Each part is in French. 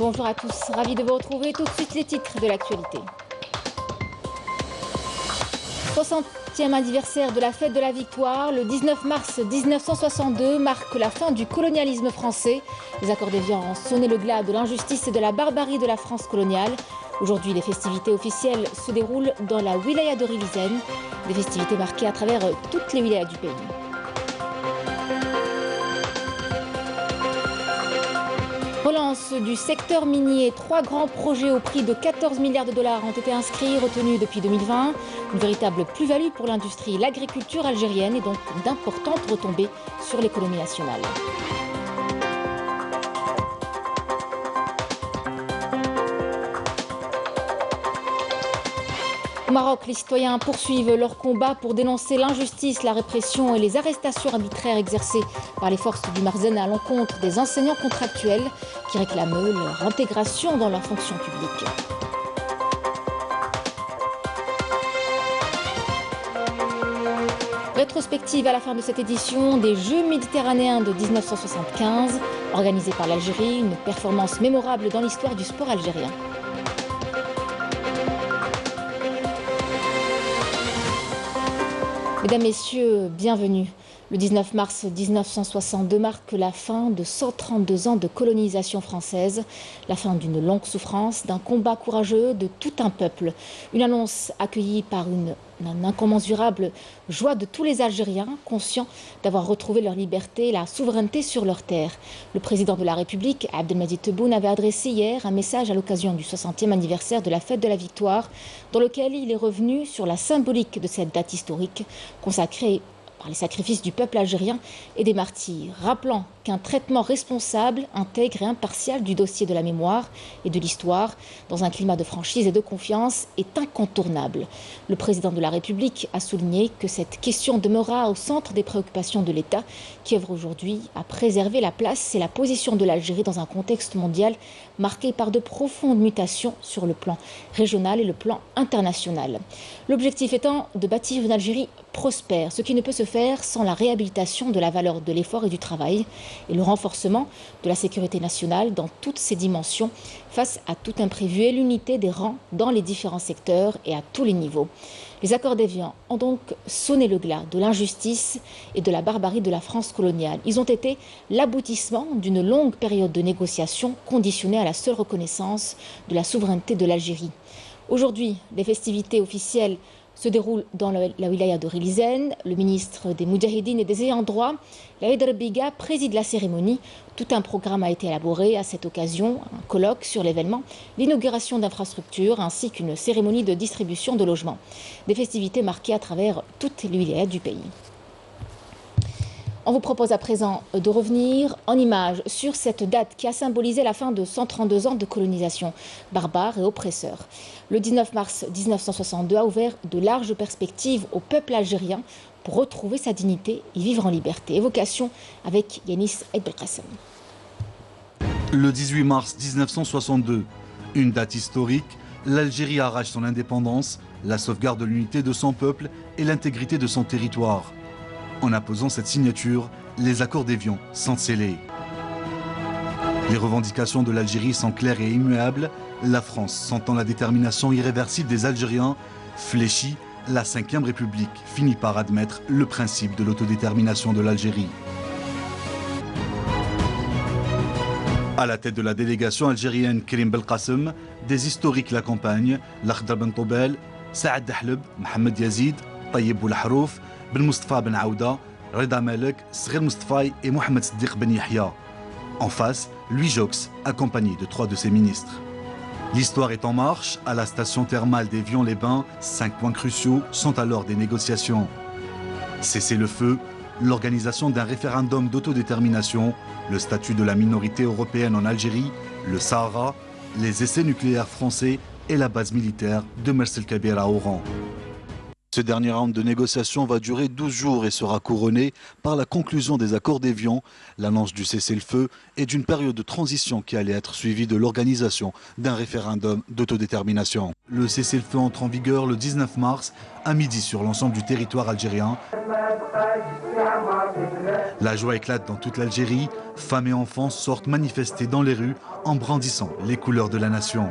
Bonjour à tous, ravi de vous retrouver. Tout de suite les titres de l'actualité. 60e anniversaire de la fête de la Victoire, le 19 mars 1962 marque la fin du colonialisme français. Les accords d'Évian ont sonné le glas de l'injustice et de la barbarie de la France coloniale. Aujourd'hui, les festivités officielles se déroulent dans la wilaya de Rilizen, des festivités marquées à travers toutes les wilayas du pays. Relance du secteur minier. 3 grands projets au prix de 14 milliards de dollars ont été inscrits, retenus depuis 2020. Une véritable plus-value pour l'industrie, l'agriculture algérienne et donc d'importantes retombées sur l'économie nationale. Au Maroc, les citoyens poursuivent leur combat pour dénoncer l'injustice, la répression et les arrestations arbitraires exercées par les forces du Marzen à l'encontre des enseignants contractuels qui réclament leur intégration dans leur fonction publique. Rétrospective à la fin de cette édition des Jeux méditerranéens de 1975, organisée par l'Algérie, une performance mémorable dans l'histoire du sport algérien. Mesdames, Messieurs, bienvenue. Le 19 mars 1962 marque la fin de 132 ans de colonisation française, la fin d'une longue souffrance, d'un combat courageux de tout un peuple. Une annonce accueillie par une incommensurable joie de tous les Algériens, conscients d'avoir retrouvé leur liberté et la souveraineté sur leurs terres. Le président de la République, Abdelmadjid Tebboune, avait adressé hier un message à l'occasion du 60e anniversaire de la fête de la Victoire, dans lequel il est revenu sur la symbolique de cette date historique consacrée par les sacrifices du peuple algérien et des martyrs, rappelant qu'un traitement responsable, intègre et impartial du dossier de la mémoire et de l'histoire, dans un climat de franchise et de confiance, est incontournable. Le président de la République a souligné que cette question demeurera au centre des préoccupations de l'État, qui œuvre aujourd'hui à préserver la place et la position de l'Algérie dans un contexte mondial marqué par de profondes mutations sur le plan régional et le plan international. L'objectif étant de bâtir une Algérie prospère, ce qui ne peut se faire sans la réhabilitation de la valeur de l'effort et du travail et le renforcement de la sécurité nationale dans toutes ses dimensions face à tout imprévu et l'unité des rangs dans les différents secteurs et à tous les niveaux. Les accords d'Évian ont donc sonné le glas de l'injustice et de la barbarie de la France coloniale. Ils ont été l'aboutissement d'une longue période de négociations conditionnée à la seule reconnaissance de la souveraineté de l'Algérie. Aujourd'hui, les festivités officielles se déroule dans la wilaya de Rilizen. Le ministre des Moudjahidines et des ayants droit, Laïd Rebiga, préside la cérémonie. Tout un programme a été élaboré à cette occasion, un colloque sur l'événement, l'inauguration d'infrastructures ainsi qu'une cérémonie de distribution de logements. Des festivités marquées à travers toutes les wilayas du pays. On vous propose à présent de revenir en images sur cette date qui a symbolisé la fin de 132 ans de colonisation barbare et oppresseur. Le 19 mars 1962 a ouvert de larges perspectives au peuple algérien pour retrouver sa dignité et vivre en liberté. Évocation avec Yanis Belkacem. Le 18 mars 1962, une date historique, l'Algérie arrache son indépendance, la sauvegarde de l'unité de son peuple et l'intégrité de son territoire. En apposant cette signature, les accords d'Évian sont scellés. Les revendications de l'Algérie sont claires et immuables. La France, sentant la détermination irréversible des Algériens, fléchit, la Ve République finit par admettre le principe de l'autodétermination de l'Algérie. À la tête de la délégation algérienne Karim Belkacem, des historiques l'accompagnent, Lakhdar Ben Toubel, Saad Dahleb, Mohamed Yazid, Tayyib Boulahrouf, Ben Mustafa Ben Aouda, Reda Malek, Sghir Mustafa et Mohamed Siddiq Ben Yahya. En face, Louis Jox, accompagné de 3 de ses ministres. L'histoire est en marche. À la station thermale d'Évian-les-Bains, 5 points cruciaux sont alors des négociations. Cesser le feu, l'organisation d'un référendum d'autodétermination, le statut de la minorité européenne en Algérie, le Sahara, les essais nucléaires français et la base militaire de Mers el Kabir à Oran. Ce dernier round de négociation va durer 12 jours et sera couronné par la conclusion des accords d'Évian, l'annonce du cessez-le-feu et d'une période de transition qui allait être suivie de l'organisation d'un référendum d'autodétermination. Le cessez-le-feu entre en vigueur le 19 mars à midi sur l'ensemble du territoire algérien. La joie éclate dans toute l'Algérie. Femmes et enfants sortent manifester dans les rues en brandissant les couleurs de la nation.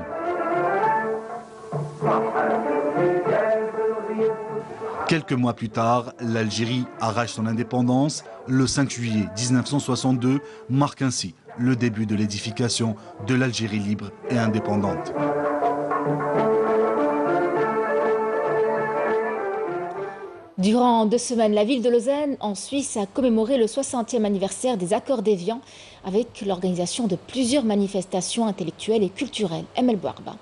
Quelques mois plus tard, l'Algérie arrache son indépendance. Le 5 juillet 1962 marque ainsi le début de l'édification de l'Algérie libre et indépendante. Durant 2 semaines, la ville de Lausanne, en Suisse, a commémoré le 60e anniversaire des accords d'Évian avec l'organisation de plusieurs manifestations intellectuelles et culturelles. Emel Bouarba.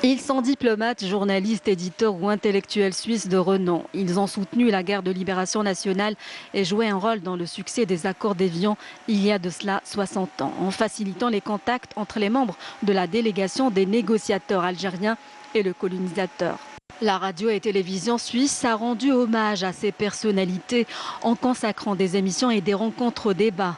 Ils sont diplomates, journalistes, éditeurs ou intellectuels suisses de renom. Ils ont soutenu la guerre de libération nationale et joué un rôle dans le succès des accords d'Évian il y a de cela 60 ans, en facilitant les contacts entre les membres de la délégation des négociateurs algériens et le colonisateur. La radio et télévision suisse a rendu hommage à ces personnalités en consacrant des émissions et des rencontres au débat.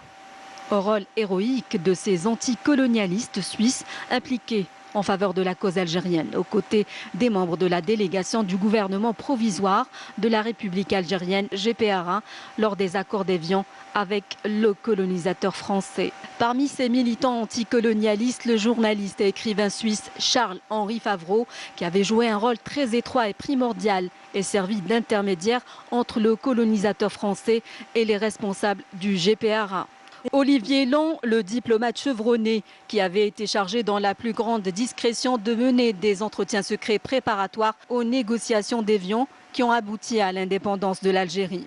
Au rôle héroïque de ces anticolonialistes suisses impliqués en faveur de la cause algérienne, aux côtés des membres de la délégation du gouvernement provisoire de la République algérienne, GPRA, lors des accords d'Évian avec le colonisateur français. Parmi ces militants anticolonialistes, le journaliste et écrivain suisse Charles-Henri Favreau, qui avait joué un rôle très étroit et primordial et servi d'intermédiaire entre le colonisateur français et les responsables du GPRA. Olivier Long, le diplomate chevronné, qui avait été chargé dans la plus grande discrétion de mener des entretiens secrets préparatoires aux négociations d'Évian qui ont abouti à l'indépendance de l'Algérie.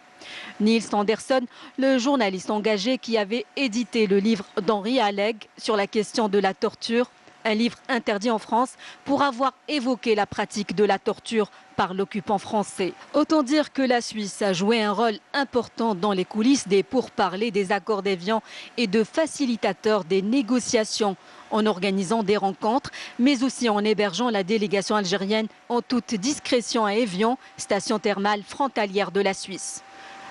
Niels Anderson, le journaliste engagé qui avait édité le livre d'Henri Alleg sur la question de la torture, un livre interdit en France pour avoir évoqué la pratique de la torture par l'occupant français. Autant dire que la Suisse a joué un rôle important dans les coulisses des pourparlers des accords d'Évian et de facilitateur des négociations en organisant des rencontres, mais aussi en hébergeant la délégation algérienne en toute discrétion à Évian, station thermale frontalière de la Suisse.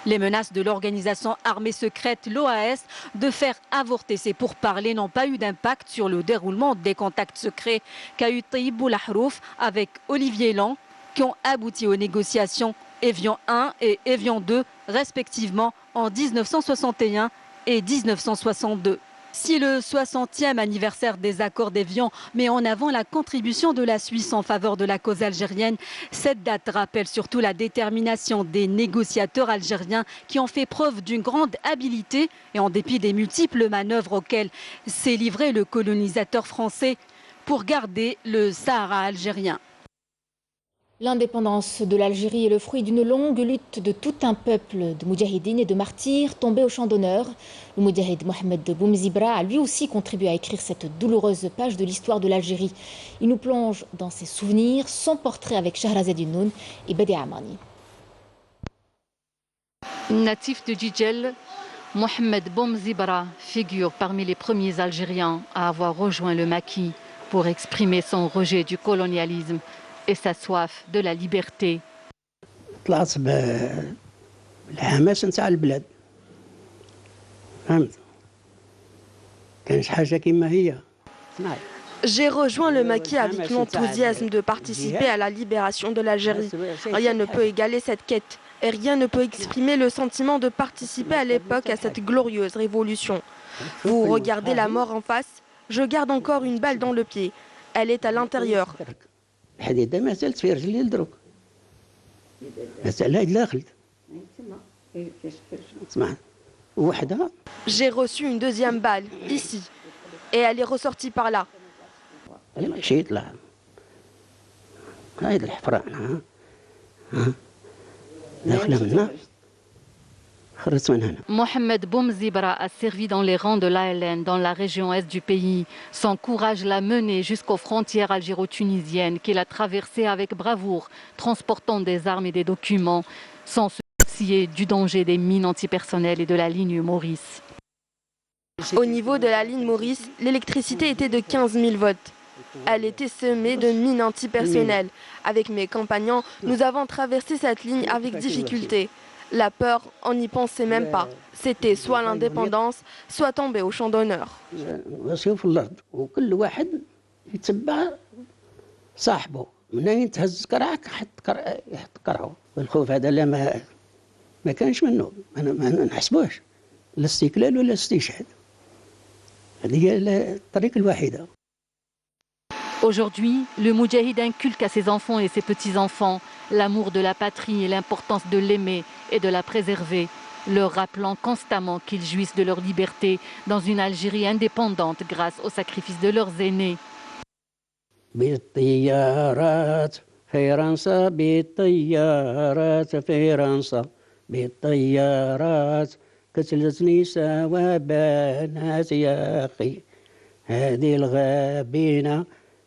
Les menaces de l'organisation armée secrète, l'OAS, de faire avorter ces pourparlers n'ont pas eu d'impact sur le déroulement des contacts secrets qu'a eu Tayyip Boulahrouf avec Olivier Lang, qui ont abouti aux négociations Évian 1 et Évian 2, respectivement en 1961 et 1962. Si le 60e anniversaire des accords d'Évian met en avant la contribution de la Suisse en faveur de la cause algérienne, cette date rappelle surtout la détermination des négociateurs algériens qui ont fait preuve d'une grande habileté et en dépit des multiples manœuvres auxquelles s'est livré le colonisateur français pour garder le Sahara algérien. L'indépendance de l'Algérie est le fruit d'une longue lutte de tout un peuple de moudjahidines et de martyrs tombés au champ d'honneur. Le moudjahid Mohamed Boumzibra a lui aussi contribué à écrire cette douloureuse page de l'histoire de l'Algérie. Il nous plonge dans ses souvenirs, son portrait avec Shahrazad Younnoun et Bedi Amani. Natif de Djidjel, Mohamed Boumzibra figure parmi les premiers Algériens à avoir rejoint le maquis pour exprimer son rejet du colonialisme et sa soif de la liberté. J'ai rejoint le maquis avec l'enthousiasme de participer à la libération de l'Algérie. Rien ne peut égaler cette quête et rien ne peut exprimer le sentiment de participer à l'époque à cette glorieuse révolution. Vous regardez la mort en face, je garde encore une balle dans le pied. Elle est à l'intérieur. J'ai reçu une deuxième balle, ici, et elle est ressortie par là. Mohamed Boumzibra a servi dans les rangs de l'ALN dans la région est du pays. Son courage l'a mené jusqu'aux frontières algéro-tunisiennes qu'il a traversées avec bravoure, transportant des armes et des documents, sans se soucier du danger des mines antipersonnelles et de la ligne Maurice. Au niveau de la ligne Maurice, l'électricité était de 15 000 volts. Elle était semée de mines antipersonnelles. Avec mes compagnons, nous avons traversé cette ligne avec difficulté. La peur, on n'y pensait même pas. C'était soit l'indépendance, soit tomber au champ d'honneur. Aujourd'hui, le Moudjahid inculque à ses enfants et ses petits-enfants l'amour de la patrie et l'importance de l'aimer et de la préserver, leur rappelant constamment qu'ils jouissent de leur liberté dans une Algérie indépendante grâce au sacrifice de leurs aînés.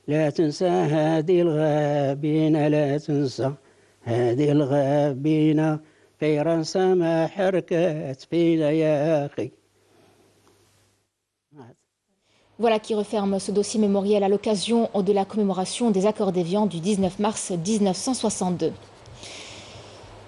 لا تنسى هذه الغابينة لا تنسى هذه الغابينة فرنسا ما حركت فينا يا أخي. Voilà qui referme ce dossier mémoriel à l'occasion de la commémoration des accords d'Évian du 19 mars 1962.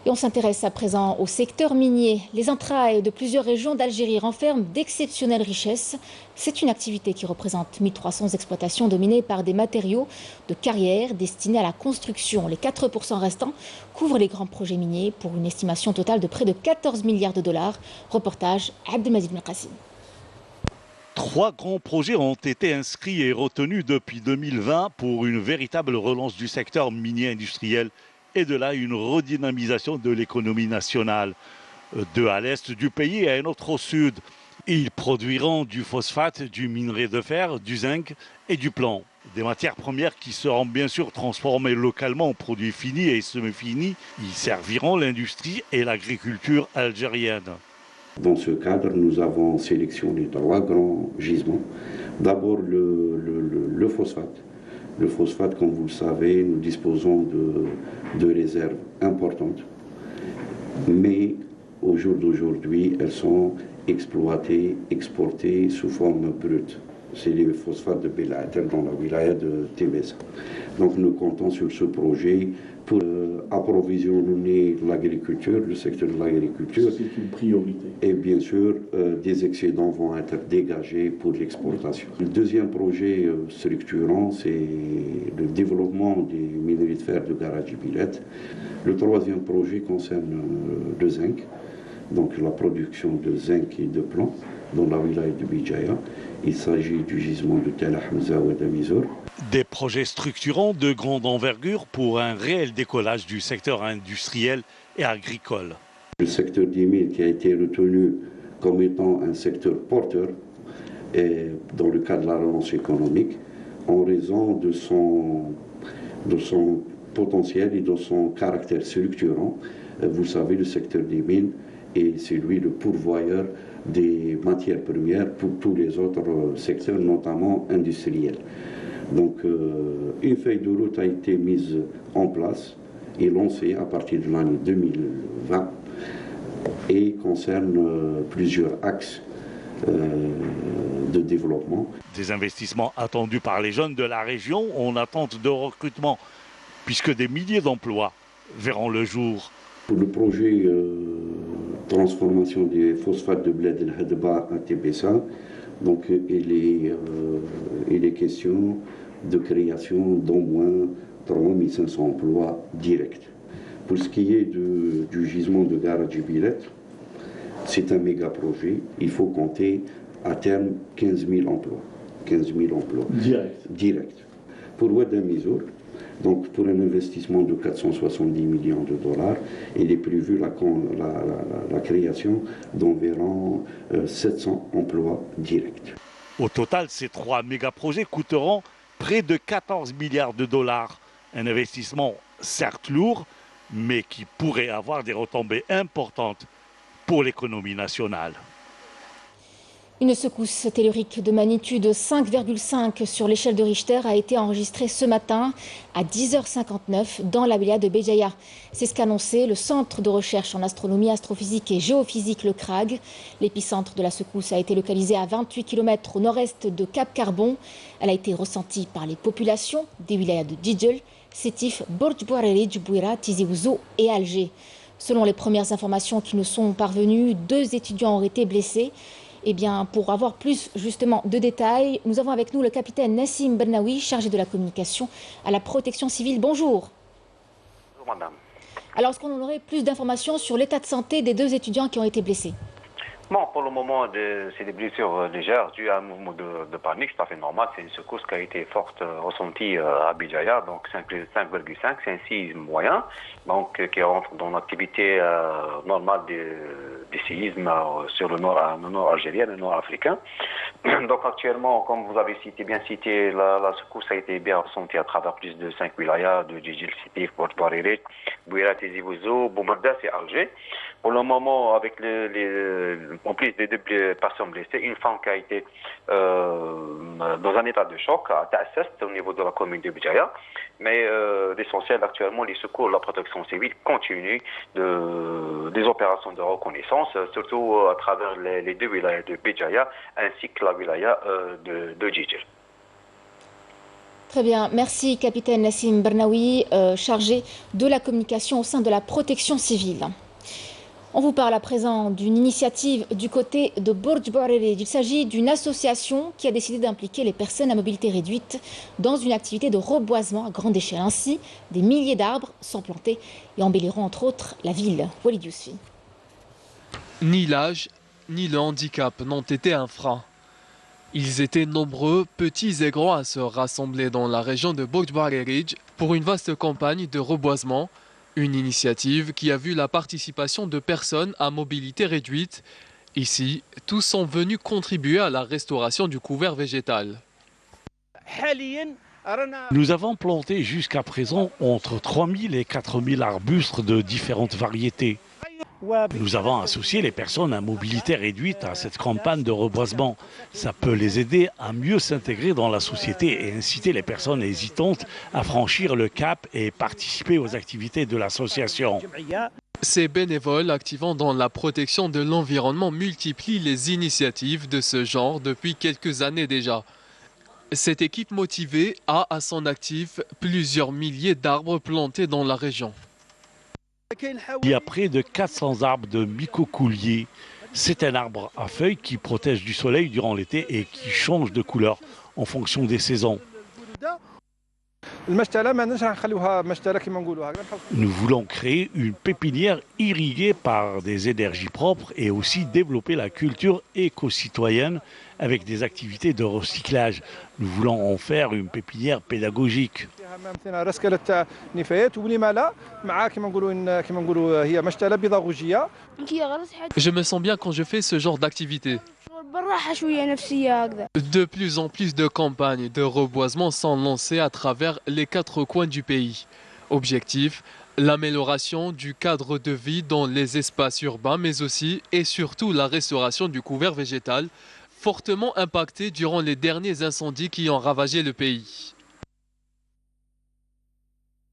Et on s'intéresse à présent au secteur minier. Les entrailles de plusieurs régions d'Algérie renferment d'exceptionnelles richesses. C'est une activité qui représente 1300 exploitations dominées par des matériaux de carrière destinés à la construction. Les 4% restants couvrent les grands projets miniers pour une estimation totale de près de 14 milliards de dollars. Reportage Abdelmajid Ben Qassim. 3 grands projets ont été inscrits et retenus depuis 2020 pour une véritable relance du secteur minier industriel et de là une redynamisation de l'économie nationale. 2 à l'est du pays et un autre au sud. Ils produiront du phosphate, du minerai de fer, du zinc et du plomb. Des matières premières qui seront bien sûr transformées localement en produits finis et semi-finis. Ils serviront l'industrie et l'agriculture algérienne. Dans ce cadre, nous avons sélectionné 3 grands gisements. D'abord le phosphate. Le phosphate, comme vous le savez, nous disposons de réserves importantes, mais au jour d'aujourd'hui, elles sont exploitées, exportées sous forme brute. C'est les phosphates de Belaater dans la wilaya de Tébessa. Donc nous comptons sur ce projet pour approvisionner l'agriculture, le secteur de l'agriculture. C'est une priorité. Et bien sûr, des excédents vont être dégagés pour l'exportation. Le deuxième projet structurant, c'est le développement des minerais de fer de Garadjibilet. Le troisième projet concerne le zinc, donc la production de zinc et de plomb dans la wilaya de Bijaya. Il s'agit du gisement de Tel Hamza ou d'Amizor. Des projets structurants de grande envergure pour un réel décollage du secteur industriel et agricole. Le secteur des mines qui a été retenu comme étant un secteur porteur et dans le cadre de la relance économique en raison de son potentiel et de son caractère structurant. Vous savez, le secteur des mines est celui le pourvoyeur des matières premières pour tous les autres secteurs, notamment industriels. Donc une feuille de route a été mise en place et lancée à partir de l'année 2020 et concerne plusieurs axes de développement. Des investissements attendus par les jeunes de la région en attente de recrutement, puisque des milliers d'emplois verront le jour. Pour le projet transformation des phosphates de bled El Hadba à Tébessa, donc il est question de création d'au moins 3500 emplois directs. Pour ce qui est du gisement de Garadjibilet, c'est un méga projet. Il faut compter à terme 15 000 emplois. 15 000 emplois. Direct. Pour Ouadamizor, donc pour un investissement de 470 millions de dollars, il est prévu la création d'environ 700 emplois directs. Au total, ces 3 méga-projets coûteront près de 14 milliards de dollars. Un investissement certes lourd, mais qui pourrait avoir des retombées importantes pour l'économie nationale. Une secousse tellurique de magnitude 5,5 sur l'échelle de Richter a été enregistrée ce matin à 10h59 dans la wilaya de Béjaïa. C'est ce qu'a annoncé le Centre de recherche en astronomie, astrophysique et géophysique, le CRAG. L'épicentre de la secousse a été localisé à 28 km au nord-est de Cap Carbon. Elle a été ressentie par les populations des wilayas de Djidjel, Sétif, Borj Bouareri, Djibouira, Tizi Ouzou et Alger. Selon les premières informations qui nous sont parvenues, 2 étudiants ont été blessés. Eh bien, pour avoir plus justement de détails, nous avons avec nous le capitaine Nassim Bernaoui, chargé de la communication à la protection civile. Bonjour. Bonjour madame. Alors, est-ce qu'on aurait plus d'informations sur l'état de santé des 2 étudiants qui ont été blessés? Bon, pour le moment, c'est des blessures légères dues à un mouvement de panique, c'est tout à fait normal. C'est une secousse qui a été forte ressentie à Béjaïa, donc 5,5, c'est un séisme moyen, donc qui rentre dans l'activité normale des séismes sur le nord algérien, le nord africain. Donc actuellement, comme vous avez bien cité, la secousse a été bien ressentie à travers plus de 5 wilayas de Djidjel, Sétif, Borj Bouareri, Bouira, Tizi Ouzou, Boumerdas et Alger. Pour le moment, avec en plus des 2 personnes blessées, une femme qui a été dans un état de choc à Tassest au niveau de la commune de Béjaïa. Mais l'essentiel actuellement, les secours, la protection civile continuent des opérations de reconnaissance, surtout à travers les 2 wilayas de Béjaïa ainsi que la wilaya de Djidjel. Très bien, merci capitaine Nassim Bernaoui, chargé de la communication au sein de la protection civile. On vous parle à présent d'une initiative du côté de Borj Bouareri. Il s'agit d'une association qui a décidé d'impliquer les personnes à mobilité réduite dans une activité de reboisement à grande échelle. Ainsi, des milliers d'arbres sont plantés et embelliront entre autres la ville. Walid Yousfi. Ni l'âge, ni le handicap n'ont été un frein. Ils étaient nombreux, petits et grands, à se rassembler dans la région de Borj Bouareri pour une vaste campagne de reboisement. Une initiative qui a vu la participation de personnes à mobilité réduite. Ici, tous sont venus contribuer à la restauration du couvert végétal. Nous avons planté jusqu'à présent entre 3000 et 4000 arbustes de différentes variétés. Nous avons associé les personnes à mobilité réduite à cette campagne de reboisement. Ça peut les aider à mieux s'intégrer dans la société et inciter les personnes hésitantes à franchir le cap et participer aux activités de l'association. Ces bénévoles activant dans la protection de l'environnement multiplient les initiatives de ce genre depuis quelques années déjà. Cette équipe motivée a à son actif plusieurs milliers d'arbres plantés dans la région. Il y a près de 400 arbres de micocoulier. C'est un arbre à feuilles qui protège du soleil durant l'été et qui change de couleur en fonction des saisons. Nous voulons créer une pépinière irriguée par des énergies propres et aussi développer la culture éco-citoyenne avec des activités de recyclage. Nous voulons en faire une pépinière pédagogique. Je me sens bien quand je fais ce genre d'activité. De plus en plus de campagnes de reboisement sont lancées à travers les 4 coins du pays. Objectif, l'amélioration du cadre de vie dans les espaces urbains, mais aussi et surtout la restauration du couvert végétal, fortement impacté durant les derniers incendies qui ont ravagé le pays.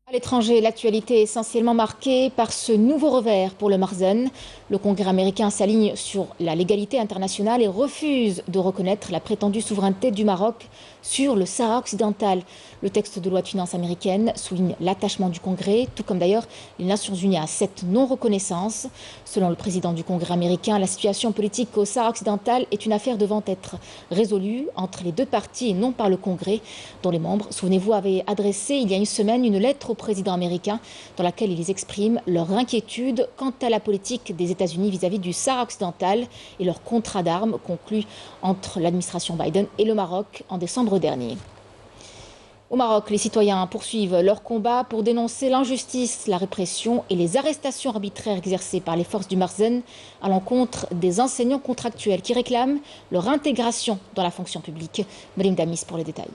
À l'étranger, l'actualité est essentiellement marquée par ce nouveau revers pour le Marzen. Le Congrès américain s'aligne sur la légalité internationale et refuse de reconnaître la prétendue souveraineté du Maroc sur le Sahara occidental. Le texte de loi de finances américaine souligne l'attachement du Congrès, tout comme d'ailleurs les Nations Unies à cette non-reconnaissance. Selon le président du Congrès américain, la situation politique au Sahara occidental est une affaire devant être résolue entre les 2 parties et non par le Congrès, dont les membres, souvenez-vous, avaient adressé il y a une semaine une lettre au président américain dans laquelle ils expriment leur inquiétude quant à la politique des États-Unis vis-à-vis du Sahara occidental et leur contrat d'armes conclu entre l'administration Biden et le Maroc en décembre dernier. Au Maroc, les citoyens poursuivent leur combat pour dénoncer l'injustice, la répression et les arrestations arbitraires exercées par les forces du Marzen à l'encontre des enseignants contractuels qui réclament leur intégration dans la fonction publique. Marim Damis pour les détails.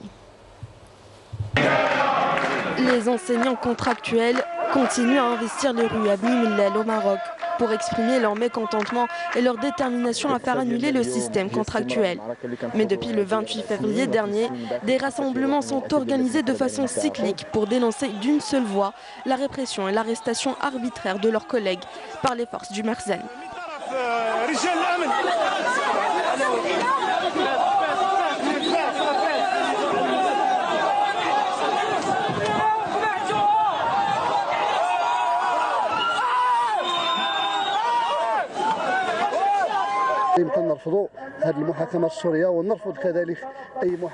Les enseignants contractuels continuent à investir les rues à Bni Mellal au Maroc. pour exprimer leur mécontentement et leur détermination à faire annuler le système contractuel. Mais depuis le 28 février dernier, des rassemblements sont organisés de façon cyclique pour dénoncer d'une seule voix la répression et l'arrestation arbitraire de leurs collègues par les forces du Merzani.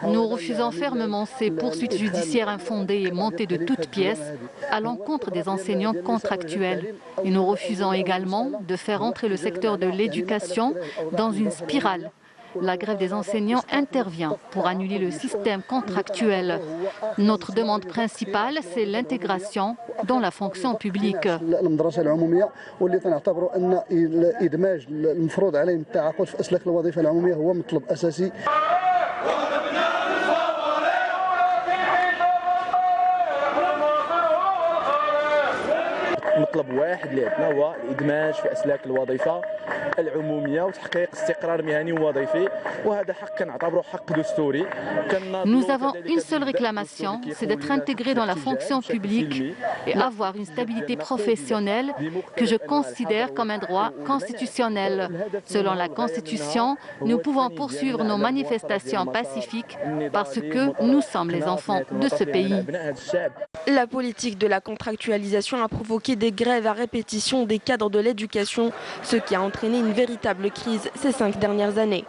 Nous refusons fermement ces poursuites judiciaires infondées et montées de toutes pièces à l'encontre des enseignants contractuels. Et nous refusons également de faire entrer le secteur de l'éducation dans une spirale. La grève des enseignants intervient pour annuler le système contractuel. Notre demande principale, c'est l'intégration dans la fonction publique. مطلب واحد اللي عندنا هو الادماج في اسلاك الوظيفه العموميه وتحقيق استقرار مهني ووظيفي وهذا حق كنعتبره حق دستوري. Nous avons une seule réclamation, c'est d'être intégré dans la fonction publique et avoir une stabilité professionnelle que je considère comme un droit constitutionnel. Selon la Constitution, nous pouvons poursuivre nos manifestations pacifiques parce que nous sommes les enfants de ce pays. La politique de la contractualisation a provoqué des grèves à répétition des cadres de l'éducation, ce qui a entraîné une véritable crise ces 5 dernières années.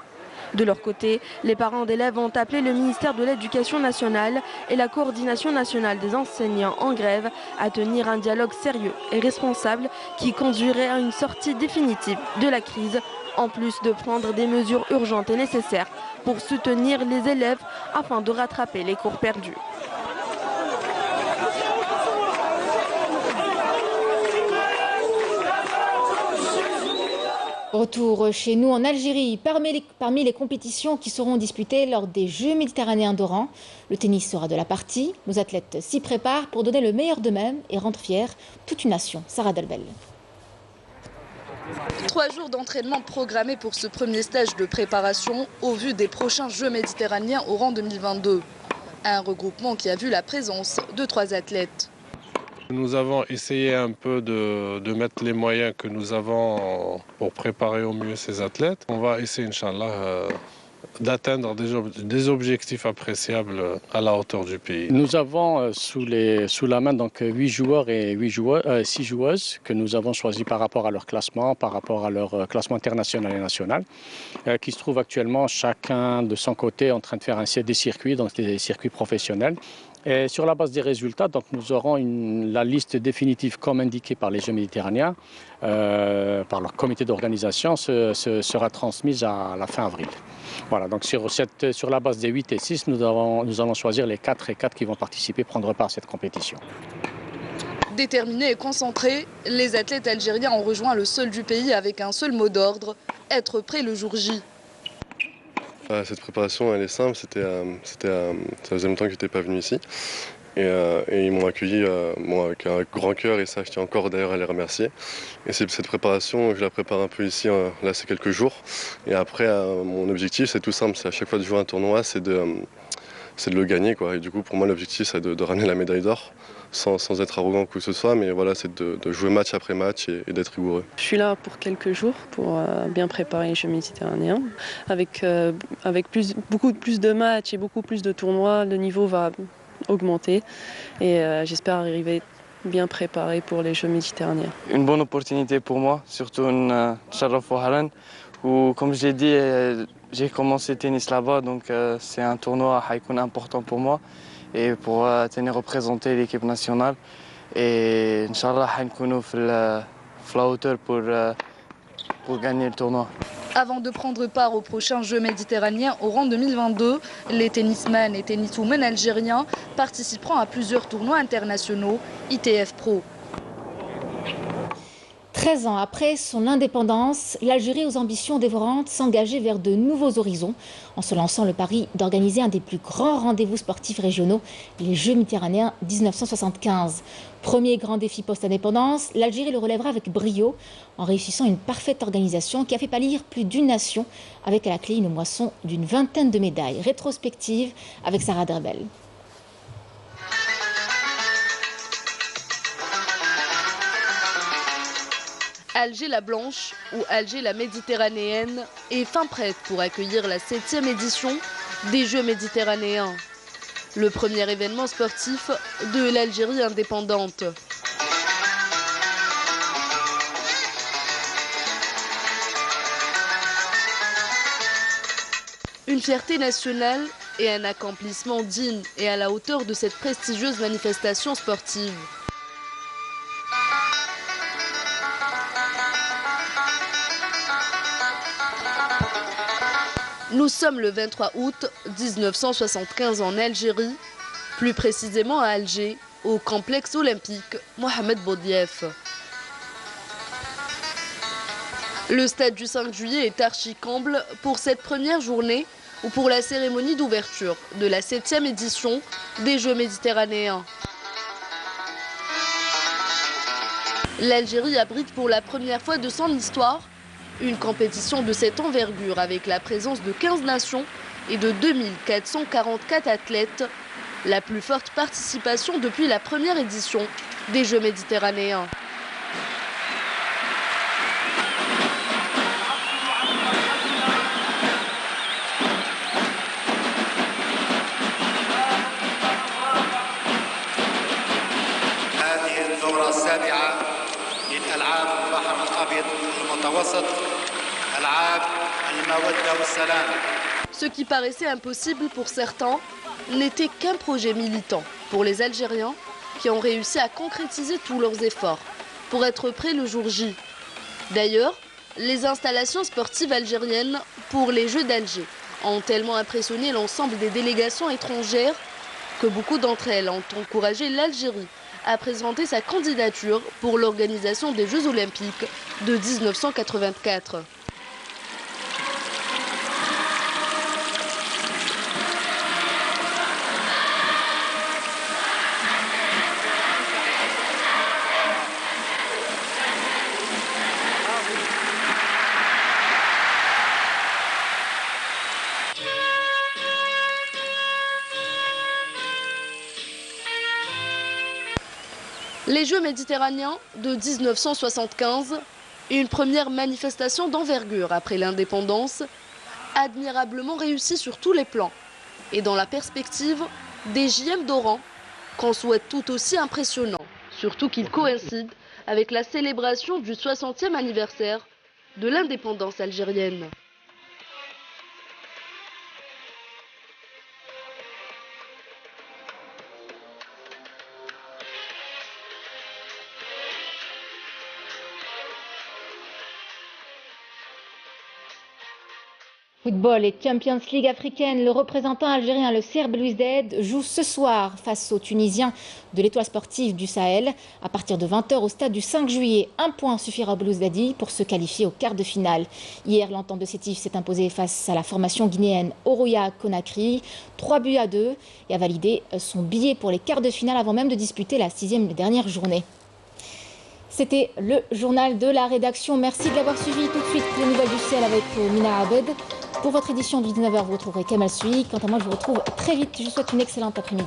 De leur côté, les parents d'élèves ont appelé le ministère de l'Éducation nationale et la coordination nationale des enseignants en grève à tenir un dialogue sérieux et responsable qui conduirait à une sortie définitive de la crise, en plus de prendre des mesures urgentes et nécessaires pour soutenir les élèves afin de rattraper les cours perdus. Retour chez nous en Algérie. Parmi les compétitions qui seront disputées lors des Jeux méditerranéens d'Oran, le tennis sera de la partie. Nos athlètes s'y préparent pour donner le meilleur d'eux-mêmes et rendre fière toute une nation. Sarah Delbel. 3 jours d'entraînement programmés pour ce premier stage de préparation au vu des prochains Jeux méditerranéens Oran 2022. Un regroupement qui a vu la présence de 3 athlètes. Nous avons essayé un peu de mettre les moyens que nous avons pour préparer au mieux ces athlètes. On va essayer, Inch'Allah, d'atteindre des objectifs appréciables à la hauteur du pays. Nous avons sous la main donc 8 joueurs et 6 joueuses que nous avons choisis par rapport à leur classement, par rapport à leur classement international et national, qui se trouvent actuellement chacun de son côté en train de faire des circuits, donc des circuits professionnels. Et sur la base des résultats, donc, nous aurons la liste définitive comme indiquée par les Jeux méditerranéens, par leur comité d'organisation, sera transmise à la fin avril. Voilà, donc sur la base des 8 et 6, nous allons choisir les 4 et 4 qui vont participer, prendre part à cette compétition. Déterminés et concentrés, les athlètes algériens ont rejoint le sol du pays avec un seul mot d'ordre, être prêts le jour J. Cette préparation, elle est simple. Ça faisait longtemps que je n'étais pas venu ici. Et ils m'ont accueilli avec un grand cœur et ça, je tiens encore d'ailleurs à les remercier. Et cette préparation, je la prépare un peu ici, là c'est quelques jours. Et après, mon objectif, c'est tout simple. C'est à chaque fois de jouer un tournoi, c'est de le gagner, quoi. Et du coup, pour moi, l'objectif, c'est de ramener la médaille d'or. Sans être arrogant ou quoi que ce soit, mais voilà, c'est de jouer match après match et d'être rigoureux. Je suis là pour quelques jours pour bien préparer les Jeux méditerranéens. Avec beaucoup plus de matchs et beaucoup plus de tournois, le niveau va augmenter et j'espère arriver bien préparé pour les Jeux méditerranéens. Une bonne opportunité pour moi, surtout une Sharaf Haran, où, comme je l'ai dit, j'ai commencé le tennis là-bas, donc c'est un tournoi important pour moi. Et pour représenter l'équipe nationale. Et Inch'Allah, nous sommes à la hauteur pour gagner le tournoi. Avant de prendre part aux prochains Jeux méditerranéens Oran 2022, les tennismen et tenniswomen algériens participeront à plusieurs tournois internationaux ITF Pro. 13 ans après son indépendance, l'Algérie aux ambitions dévorantes s'engageait vers de nouveaux horizons en se lançant le pari d'organiser un des plus grands rendez-vous sportifs régionaux, les Jeux méditerranéens 1975. Premier grand défi post-indépendance, l'Algérie le relèvera avec brio en réussissant une parfaite organisation qui a fait pâlir plus d'une nation avec à la clé une moisson d'une vingtaine de médailles. Rétrospective avec Sarah Drebel. Alger la Blanche ou Alger la Méditerranéenne est fin prête pour accueillir la 7e édition des Jeux méditerranéens. Le premier événement sportif de l'Algérie indépendante. Une fierté nationale et un accomplissement digne et à la hauteur de cette prestigieuse manifestation sportive. Nous sommes le 23 août 1975 en Algérie, plus précisément à Alger, au complexe olympique Mohamed Boudiaf. Le stade du 5 juillet est archi-comble pour cette première journée ou pour la cérémonie d'ouverture de la 7e édition des Jeux méditerranéens. L'Algérie abrite pour la première fois de son histoire une compétition de cette envergure avec la présence de 15 nations et de 2444 athlètes, la plus forte participation depuis la première édition des Jeux méditerranéens. Ce qui paraissait impossible pour certains n'était qu'un projet militant pour les Algériens qui ont réussi à concrétiser tous leurs efforts pour être prêts le jour J. D'ailleurs, les installations sportives algériennes pour les Jeux d'Alger ont tellement impressionné l'ensemble des délégations étrangères que beaucoup d'entre elles ont encouragé l'Algérie à présenter sa candidature pour l'organisation des Jeux olympiques de 1984. Les Jeux méditerranéens de 1975, une première manifestation d'envergure après l'indépendance, admirablement réussie sur tous les plans. Et dans la perspective des JM d'Oran, qu'on souhaite tout aussi impressionnant, surtout qu'il coïncide avec la célébration du 60e anniversaire de l'indépendance algérienne. Football et Champions League africaine, le représentant algérien, le CR Belouizdad, joue ce soir face aux Tunisiens de l'Étoile sportive du Sahel à partir de 20 h au stade du 5 juillet. Un point suffira au Belouizdadi pour se qualifier au quart de finale. Hier, l'Entente de Sétif s'est imposée face à la formation guinéenne Oroya Conakry, 3-2 et a validé son billet pour les quarts de finale avant même de disputer la 6e et dernière journée. C'était le journal de la rédaction. Merci de l'avoir suivi. Tout de suite, les nouvelles du ciel avec Mina Abed. Pour votre édition du 19 h, vous retrouverez Kamal Sui. Quant à moi, je vous retrouve très vite. Je vous souhaite une excellente après-midi.